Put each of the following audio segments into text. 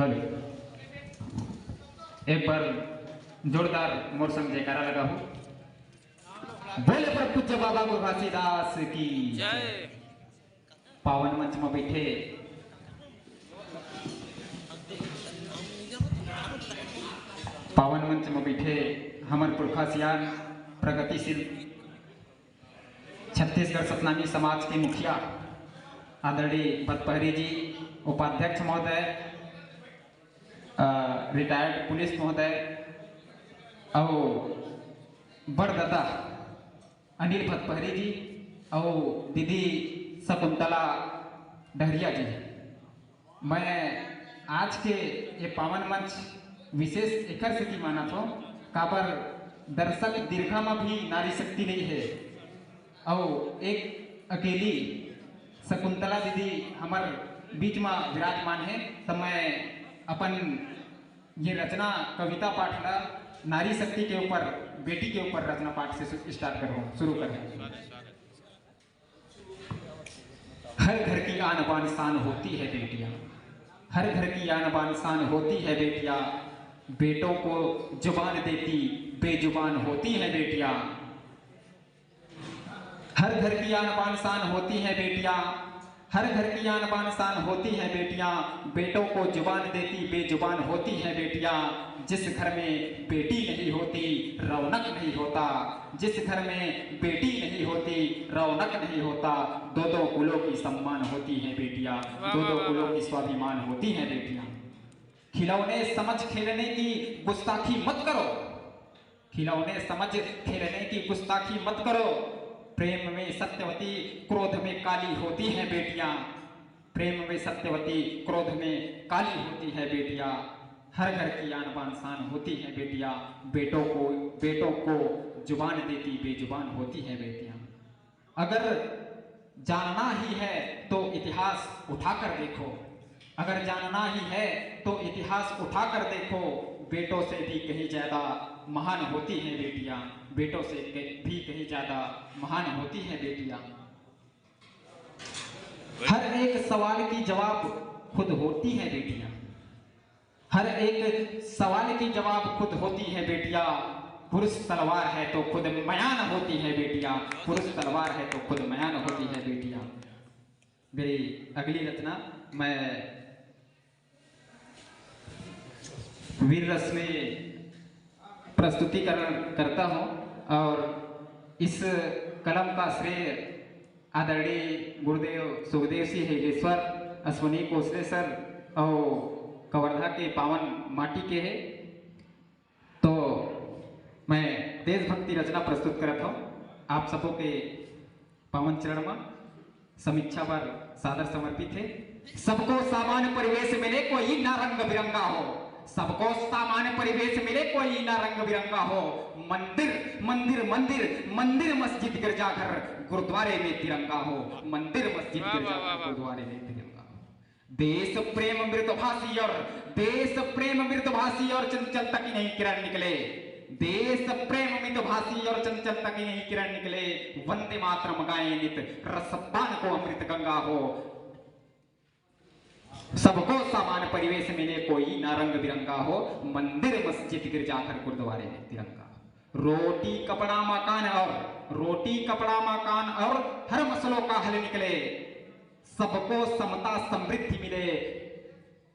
Hello. एक बार जोरदार मोर संग जयकारा लगा हो। बोले पर पूज्य बाबा गुरु घासीदास की जय। पावन मंच में बैठे हमार पुरखा सियान प्रगतिशील छत्तीसगढ़ सतनामी समाज के मुखिया आदरणीय भतपहरी जी, उपाध्यक्ष महोदय, रिटायर्ड पुलिस महोदय और बड़दादा अनिल भतपहरी जी और दीदी शकुंतला डहरिया जी, मैं आज के ये पावन मंच विशेष एक से माना था काबर दर्शक दीर्घा में भी नारी शक्ति नहीं है और एक अकेली शकुंतला दीदी हमार बीच में विराजमान है। तो मैं अपन ये रचना कविता पाठ ला नारी शक्ति के ऊपर, बेटी के ऊपर रचना पाठ से स्टार्ट करूँ, शुरू करें। हर घर की आन बान शान होती है बेटियां, हर घर की आन बान शान होती है बेटियां, बेटों को जुबान देती बेजुबान होती है बेटियां। हर घर की आन बान शान होती है बेटियां, हर घर की आन बान शान होती है बेटियां, बेटों को जुबान देती बेजुबान होती है बेटियां। जिस घर में बेटी नहीं होती रौनक नहीं होता, जिस घर में बेटी नहीं होती रौनक नहीं होता। दो दो कुलों की सम्मान होती है बेटियां, दो दो कुलों की स्वाभिमान होती है बेटियां। खिलौने समझ खेलने की गुस्ताखी मत करो, खिलौने समझ खेलने की गुस्ताखी मत करो। प्रेम में सत्यवती क्रोध में काली होती है बेटियां, प्रेम में सत्यवती क्रोध में काली होती है बेटियां। हर घर की आन बान शान होती है बेटियां, बेटों को जुबान देती बेजुबान होती है बेटियां। अगर जानना ही है तो इतिहास उठाकर देखो, अगर जानना ही है तो इतिहास उठाकर देखो। बेटों से भी कहीं ज्यादा महान होती है बेटियां, बेटों से भी कहीं ज्यादा महान होती है बेटियां। हर एक सवाल की जवाब खुद होती है बेटियां, हर एक सवाल की जवाब खुद होती है बेटियां। पुरुष तलवार है तो खुद मयान होती है बेटियां, पुरुष तलवार है तो खुद मयान होती है बेटियां। मेरी अगली रचना मैं वीर रस में प्रस्तुतिकरण करता हूं और इस कलम का श्रेय आदरणीय गुरुदेव सुखदेव सिंह हेगेश्वर, अश्विनी कोसले सर और कवर्धा के पावन माटी के है। तो मैं देशभक्ति रचना प्रस्तुत करता हूँ, आप सबों के पावन चरण में समीक्षा पर सादर समर्पित है। सबको सामान्य परिवेश मिले कोई ना रंग बिरंगा हो, सबको सामान्य परिवेश मिले कोई ना रंग बिरंगा हो। मंदिर मंदिर मंदिर मंदिर मस्जिद गिरजाघर गुरुद्वारे में तिरंगा हो, मंदिर मस्जिद गिरजाघर गुरुद्वारे में तिरंगा हो। देश प्रेम मृतभाषी और देश प्रेम मृतभाषी और चंचल तक नहीं किरण निकले, देश प्रेम मृतभाषी और चंचल तक नहीं किरण निकले। वंदे मातरम गाएं नित रसपान को अमृत गंगा हो। सबको समान परिवेश मिले कोई ना रंग बिरंगा हो, मंदिर मस्जिद गिरजाघर गुरुद्वारे में तिरंगा हो। रोटी कपड़ा मकान और रोटी कपड़ा मकान और हर मसलों का हल निकले, सबको समता समृद्धि मिले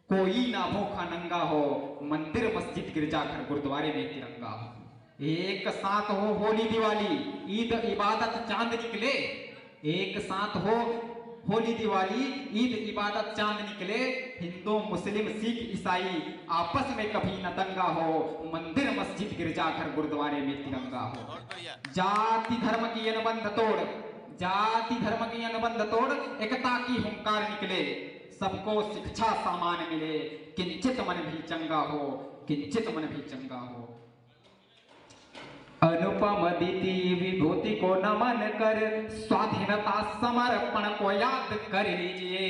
कोई ना भूखा नंगा हो। मंदिर मस्जिद गिरजाघर गुरुद्वारे में तिरंगा हो। एक साथ हो होली दिवाली ईद इबादत चांद निकले, एक साथ हो होली दिवाली ईद इबादत चांद निकले। हिंदू मुस्लिम सिख ईसाई आपस में कभी न दंगा हो, मंदिर मस्जिद गिरजाघर गुरुद्वारे में तिरंगा हो। जाति धर्म की अनुबंध तोड़, जाति धर्म की अनुबंध तोड़ एकता की हुंकार निकले। सबको शिक्षा सामान मिले किंचित मन भी चंगा हो, किंचित मन भी चंगा हो। अनुपम दीदी विभूति को नमन कर स्वाधीनता समर्पण को याद कर लीजिए,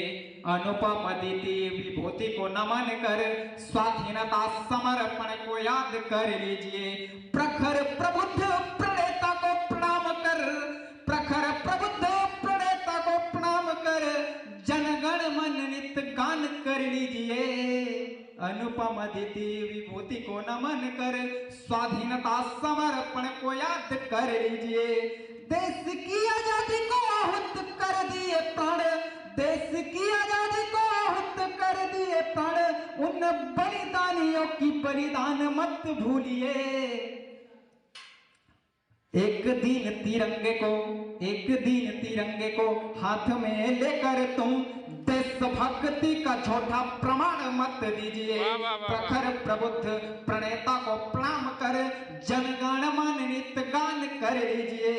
अनुपम दीदी विभूति को नमन कर स्वाधीनता समर्पण को याद कर लीजिए। प्रखर प्रबुद्ध प्रणेता को प्रणाम कर, प्रखर प्रबुद्ध प्रणेता को प्रणाम कर जनगण मन नित गान कर लीजिए। अनुपम अदिति विभूति को नमन कर, स्वाधीनता समर्पण को याद कर लीजिए। देश की आजादी को आहुत कर दिए प्राण, देश की आजादी को आहुत कर दिए प्राण, उन बलिदानियों की बलिदान मत भूलिए। एक दिन तिरंगे को हाथ में लेकर तुम देशभक्ति का झूठा प्रमाण मत दीजिए। प्रखर प्रबुद्ध प्रणेता को प्रणाम कर जनगण मन नित गान कर लीजिए।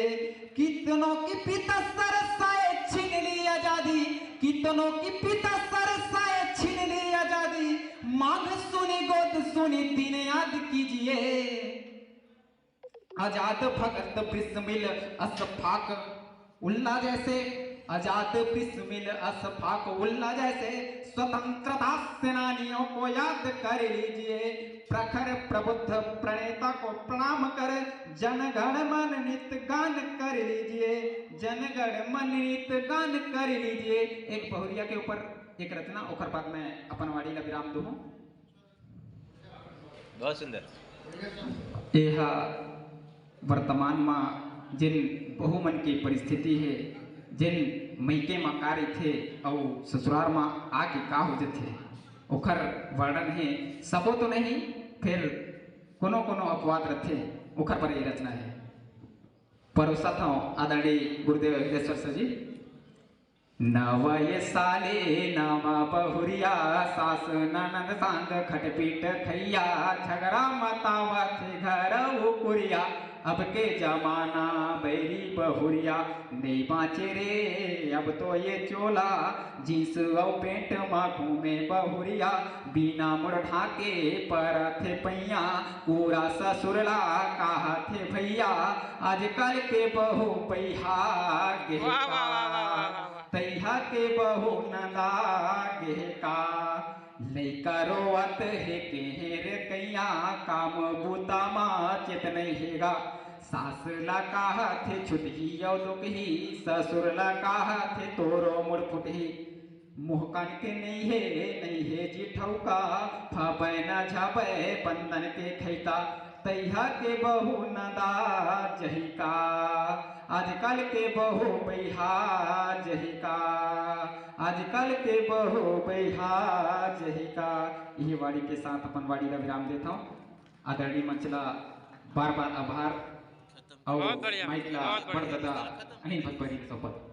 कितनों की पिता सरसाए छीन ली आजादी, कितनों की पिता सरसाए छीन ली आजादी, मांग सुनी गोद सुनी दिन याद कीजिए। आजाद भगत बिस्मिल अशफाक उल्ला जैसे, आजाद बिस्मिल अशफाक उल्ला जैसे स्वतंत्रता सेनानियों को याद कर लीजिए। प्रखर प्रबुद्ध प्रणेता को प्रणाम कर जनगण मन नित गान कर लीजिए, जनगण मन नित गान कर लीजिए। एक बहुरिया के ऊपर एक रचना, ओकर बाद में अपन वाड़ी ला विराम दूं। बहुत सुंदर। यह वर्तमान में जिन बहुमन की परिस्थिति है, जिन मैके में कार्य थे और ससुराल में आके का हो थे, ओखर वर्णन है। सबो तो नहीं, फिर कोनो कोनो अपवाद रथे, ओखर पर ये रचना है। परोसा था आदरणीय गुरुदेव हृदयेश्वर सर जी। नवय साले नामा बहुरिया, सास ननद सांग खटपीट खैया, झगड़ा मतावा थे घर कुरिया, अब के जमाना बैरी बहुरिया, नहीं बाँचे रे अब तो ये चोला, जींस और पेंट में घूमे बहुरिया, बिना मुड़ ढाके पर थे पैया, पूरा ससुरला कहा थे भैया, आजकल के बहू पैहा गेहका, तैहा के बहू नदा गेहका, लैका रोवत है केहर कैया, काम बूता माँ चेत नहीं हेगा, सास ला कहा थे छुटही यौ दुखही, ससुर ला कहा थे तोरो मुड़ फुटही, मुँह कान के नहीं है जिठौका, फबै न झबै बंदन के खैता, तैहा के बहू नदा जहिका, आजकल के बहू बैहा जहिका, आजकल के बहू बैहा जहिका। यही वाड़ी के साथ अपन वाड़ी का विराम देता हूँ। आदरणीय मंचला बार बार आभार और माइकला बड़ दादा अनिल भगवती सोबत।